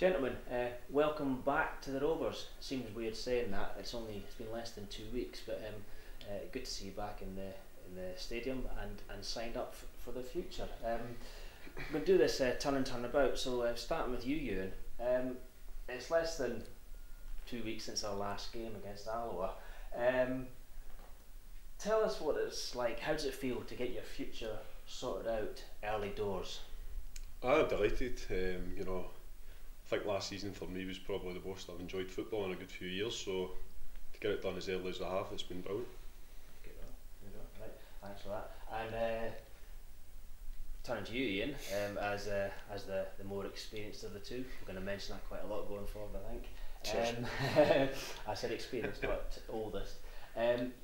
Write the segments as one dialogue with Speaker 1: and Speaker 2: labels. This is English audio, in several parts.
Speaker 1: Gentlemen, welcome back to the Rovers. Seems weird saying that. It's been less than 2 weeks, but good to see you back in the stadium and signed up for the future. We'll do this turn and turn about. So starting with you, Euan. It's less than 2 weeks since our last game against Alloa. Tell us what it's like. How does it feel to get your future sorted out early doors?
Speaker 2: I'm delighted. I think last season for me was probably the most I've enjoyed football in a good few years, so to get it done as early as I have, it's been brilliant.
Speaker 1: Good on. Right, thanks for that. And turning to you, Iain, as the more experienced of the two. We're going to mention that quite a lot going forward, I think. I said experienced, not oldest.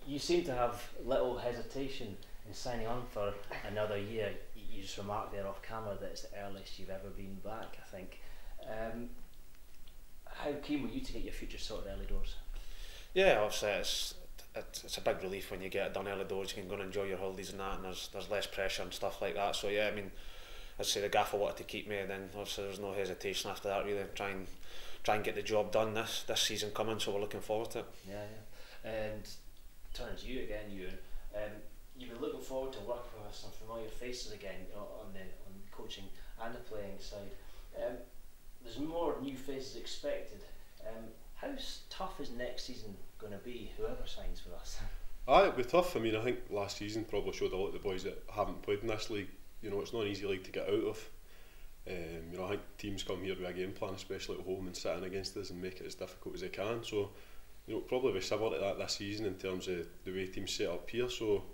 Speaker 1: You seem to have little hesitation in signing on for another year. You just remarked there off camera that it's the earliest you've ever been back, I think. How keen were you to get your future sorted early doors?
Speaker 3: Yeah, obviously it's a big relief when you get it done early doors. You can go and enjoy your holidays and that, and there's less pressure and stuff like that. So yeah, I mean, I'd say the gaffer wanted to keep me, and then obviously there's no hesitation after that really. Try and get the job done this season coming, so we're looking forward to it.
Speaker 1: Yeah. And turning to you again, Euan, you've been looking forward to working with some familiar faces again on the coaching and the playing side. There's more new faces expected. How tough is next season going to be, whoever signs for us?
Speaker 2: It'll be tough. I mean, I think last season probably showed a lot of the boys that haven't played in this league. It's not an easy league to get out of. I think teams come here with a game plan, especially at home, and sit in against us and make it as difficult as they can. So, it'll probably be similar to that this season in terms of the way teams set up here. So,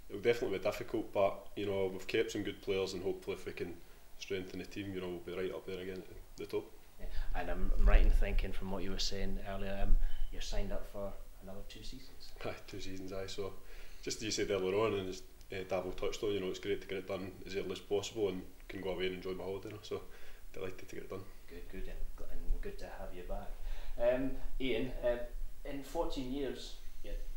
Speaker 2: it'll definitely be difficult, but we've kept some good players, and hopefully if we can strengthen the team, we'll be right up there again at the top.
Speaker 1: Yeah. And I'm right in thinking from what you were saying earlier, you're signed up for another 2 seasons.
Speaker 2: 2 seasons, aye. So just as you said earlier on, and as Davil touched on, it's great to get it done as early as possible and can go away and enjoy my holiday. So delighted to get it done.
Speaker 1: Good, and good to have you back. Iain, in 14 years,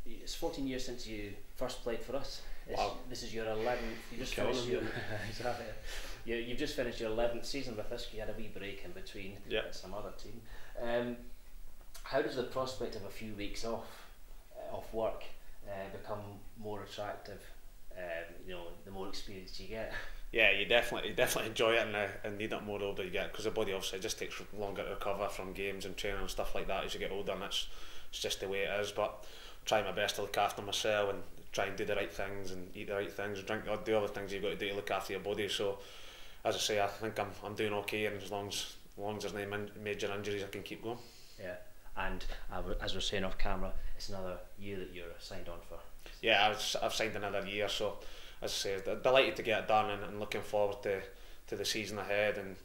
Speaker 1: it's 14 years since you first played for us.
Speaker 3: Wow.
Speaker 1: This is your 11th. You just finished you've just finished your 11th season with us. You had a wee break in between some other team. How does the prospect of a few weeks off work become more attractive? The more experience you get.
Speaker 3: Yeah, you definitely enjoy it and need it more the older you get, because the body obviously just takes longer to recover from games and training and stuff like that as you get older, and it's just the way it is. But try my best to look after myself and try and do the right things and eat the right things and drink the other things you've got to do to look after your body. So as I say, I think I'm doing okay, and as long as there's no major injuries, I can keep going.
Speaker 1: Yeah, and as we're saying off camera, it's another year that you're signed on for.
Speaker 3: Yeah, I've signed another year, so as I say, delighted to get it done and looking forward to the season ahead, and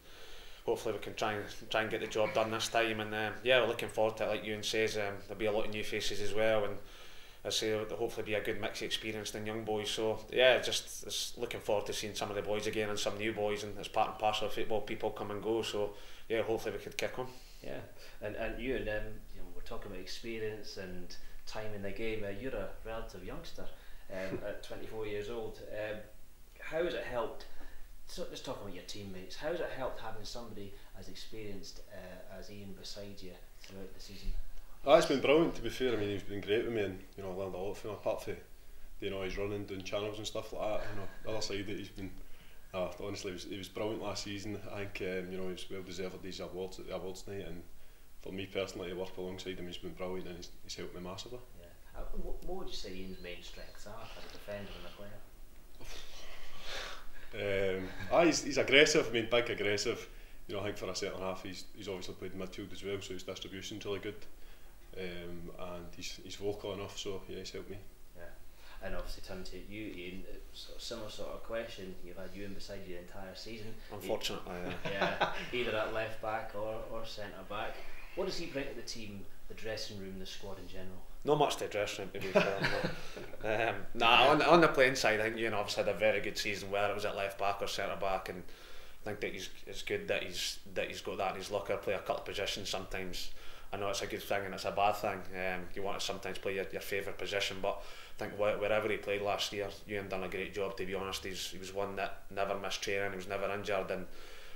Speaker 3: hopefully we can try and get the job done this time. And we're looking forward to it. Like Euan says, there'll be a lot of new faces as well, and I say there'll hopefully be a good mix of experienced and young boys. So yeah, just looking forward to seeing some of the boys again and some new boys, and it's part and parcel of football. People come and go, so yeah, hopefully we could kick on.
Speaker 1: Yeah, and Euan, we're talking about experience and time in the game. You're a relative youngster at 24 years old. How has it helped? So just talking about your teammates, how has it helped having somebody as experienced as Iain beside you throughout the season?
Speaker 2: It's been brilliant, to be fair. I mean, he's been great with me, and I learned a lot from him, apart from his running, doing channels and stuff like that. The other side that he's been, honestly, he was brilliant last season. I think he was well deserved these awards at the awards night, and for me personally to work alongside him, he's been brilliant, and he's helped me massively.
Speaker 1: Yeah. What would you say Iain's main strengths are as a defender and a player?
Speaker 2: He's aggressive. I mean, big aggressive. I think for a certain half, he's obviously played midfield as well, so his distribution's really good. And he's vocal enough, so yeah, he's helped me.
Speaker 1: Yeah, and obviously turning to you, Iain, similar sort of question. You've had Euan beside you the entire season.
Speaker 3: Unfortunately,
Speaker 1: yeah, either at left back or centre back. What does he bring to the team, the dressing room, the squad in general?
Speaker 3: Not much to the dressing room, to be fair. On the playing side, I think Euan obviously had a very good season, whether it was at left back or centre back, and I think that it's good that he's got that in his locker. Play a couple of positions sometimes. I know it's a good thing and it's a bad thing. You want to sometimes play your favourite position, but I think wherever he played last year, Euan done a great job, to be honest. He was one that never missed training, he was never injured, and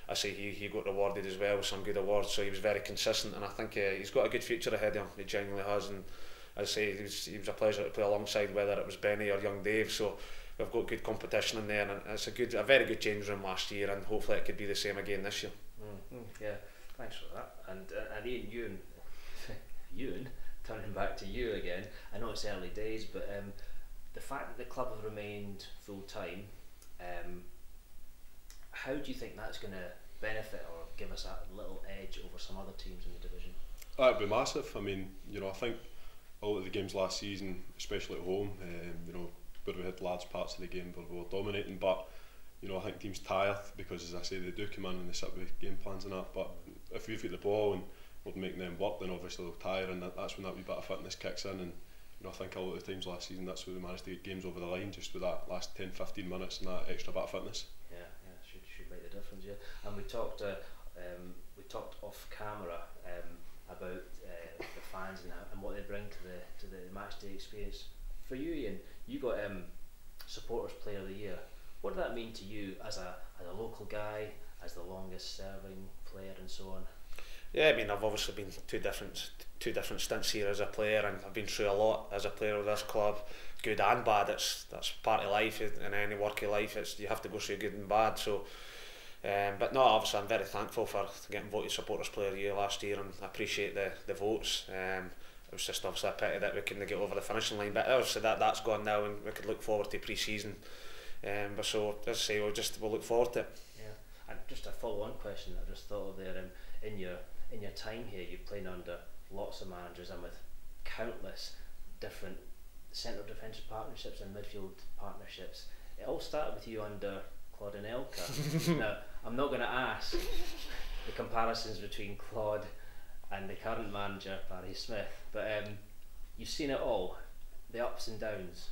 Speaker 3: I say he got rewarded as well with some good awards, so he was very consistent, and I think he's got a good future ahead of him. He genuinely has, and as I say, he was a pleasure to play alongside, whether it was Benny or young Dave. So we've got good competition in there, and it's a very good change room last year, and hopefully it could be the same again this year.
Speaker 1: Yeah, thanks for that. And Iain, Euan, turning back to you again. I know it's early days, but the fact that the club have remained full time, how do you think that's going to benefit or give us a little edge over some other teams in the division?
Speaker 2: It'd be massive. I mean, you know, I think a lot of the games last season, especially at home, you know, where we had large parts of the game where we were dominating, but you know, I think teams tired because, as I say, they do come in and they sit with game plans and that. But if we've got the ball and we're making them work, then obviously they'll tire, and that's when that wee bit of fitness kicks in. And you know, I think a lot of the times last season, that's where we managed to get games over the line, just with that last 10-15 minutes and that extra bit of fitness.
Speaker 1: Yeah, should make the difference. Yeah, and we talked off camera about the fans and what they bring to the match day experience. For you, Iain, you got Supporters Player of the Year. What did that mean to you as a local guy, as the longest serving player, and so on?
Speaker 3: Yeah, I mean, I've obviously been two different stints here as a player, and I've been through a lot as a player with this club, good and bad. That's part of life. In any work of life, you have to go through good and bad. So, but no, obviously I'm very thankful for getting voted Supporters Player of the Year last year, and I appreciate the votes. It was just obviously a pity that we couldn't get over the finishing line, but obviously that's gone now, and we could look forward to pre-season. But so, as I say, we'll look forward to it.
Speaker 1: Yeah, and just a follow-on question I just thought of there. In your time here, you've played under lots of managers and with countless different central defensive partnerships and midfield partnerships. It all started with you under Claude and Elka. Now, I'm not going to ask the comparisons between Claude and the current manager, Barry Smith, but you've seen it all, the ups and downs.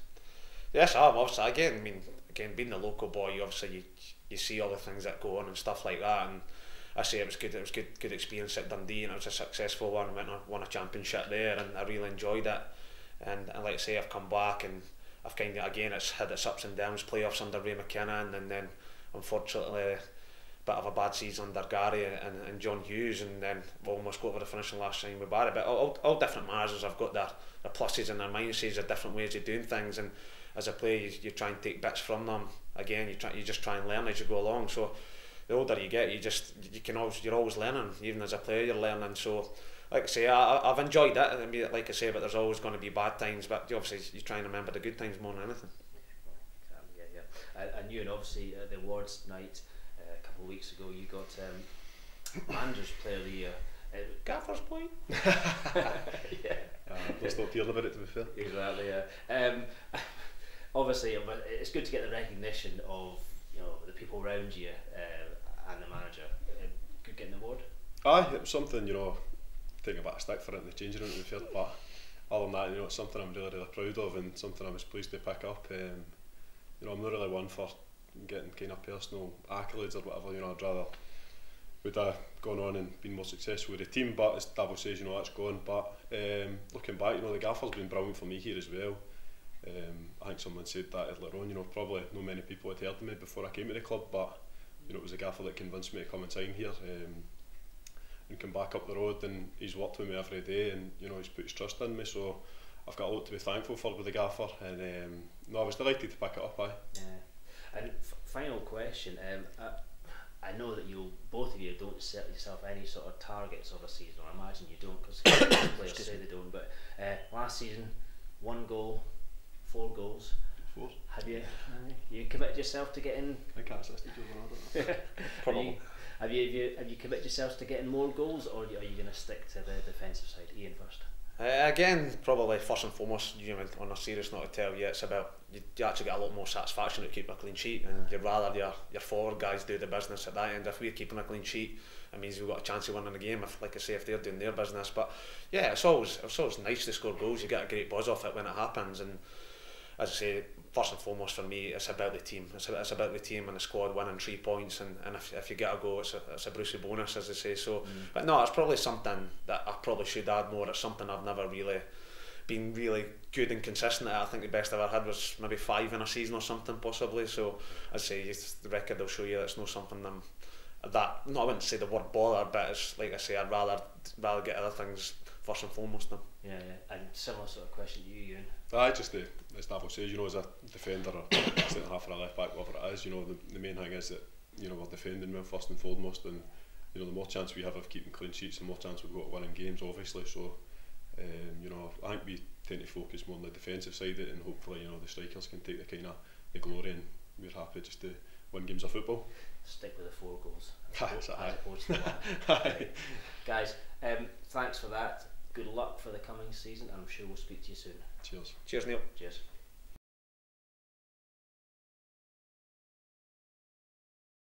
Speaker 3: Yes, I have. Obviously, again, being the local boy, you see all the things that go on and stuff like that, and I say it was good experience at Dundee, and it was a successful one. Won a championship there, and I really enjoyed it. And like I say, I've come back, and I've kind of, again, it's had its ups and downs. Playoffs under Ray McKinnon, and then unfortunately a bit of a bad season under Gary and John Hughes, and then we almost got over the finishing last time with Barry. But all different managers have got their pluses and their minuses, their different ways of doing things, and as a player, you try and take bits from them. Again, you just try and learn as you go along. So the older you get, you're always learning. Even as a player, you're learning. So, like I say, I've enjoyed it. I mean, like I say, but there's always going to be bad times. But obviously, you try and remember the good times more than anything.
Speaker 1: Yeah. And you, and obviously the awards night a couple of weeks ago, you got Managers Player of the Year.
Speaker 3: Gaffer's point.
Speaker 1: Yeah.
Speaker 2: Let's not feel about it, to be fair.
Speaker 1: Exactly. Yeah. Obviously, it's good to get the recognition of the people around you and the manager. Good getting the award.
Speaker 2: Aye, it was something, taking a bit of stick for it in the changing room, to be fair, but other than that, it's something I'm really proud of, and something I was pleased to pick up. I'm not really one for getting kind of personal accolades or whatever. I'd rather would have gone on and been more successful with the team, but as Davo says, that's gone. But looking back, the gaffer's been brilliant for me here as well. I think someone said that earlier on, probably not many people had heard of me before I came to the club, but it was a gaffer that convinced me to come and sign here and come back up the road, and he's worked with me every day, and he's put his trust in me, so I've got a lot to be thankful for with the gaffer, and I was delighted to pick it up.
Speaker 1: Yeah. And final question, I know that both of you don't set yourself any sort of targets of a season, or I imagine you don't, because players say they don't, but last season, 1 goal, 4 goals.
Speaker 2: 4.
Speaker 1: Have you committed yourself to getting?
Speaker 2: I can't assist you on that.
Speaker 3: Probably.
Speaker 1: Have you committed yourselves to getting more goals, or are you going to stick to the defensive side? Iain first.
Speaker 3: Again, probably first and foremost, on a serious note to tell you, it's about you actually get a lot more satisfaction to keep a clean sheet, and you'd rather your forward guys do the business at that end. If we're keeping a clean sheet, it means we've got a chance of winning the game. If they're doing their business, but yeah, it's always nice to score goals. You get a great buzz off it when it happens, and as I say, first and foremost for me, it's about the team. It's about the team and the squad winning 3 points, and if you get a goal, it's a Brucey bonus, as they say. So, but no, it's probably something that I probably should add more. It's something I've never really been really good and consistent at. I think the best I've ever had was maybe 5 in a season or something, possibly. So, as I say, the record will show you that's not something that, no, I wouldn't say the word bother, but it's like I say, I'd rather get other things first and foremost than.
Speaker 1: Yeah, and similar sort of question to you, Euan.
Speaker 2: Just as Davo says, as a defender or centre half or a left back, whatever it is, the main thing is that we're defending well first and foremost, and the more chance we have of keeping clean sheets, the more chance we've got of winning games, obviously. So I think we tend to focus more on the defensive side of it, and hopefully the strikers can take the kind of the glory, and we're happy just to win games of football.
Speaker 1: Stick with the 4 goals
Speaker 2: As
Speaker 1: opposed to 1. Guys, thanks for that. Good luck for the coming season, and I'm sure we'll speak to you soon.
Speaker 2: Cheers.
Speaker 3: Cheers, Neil.
Speaker 1: Cheers.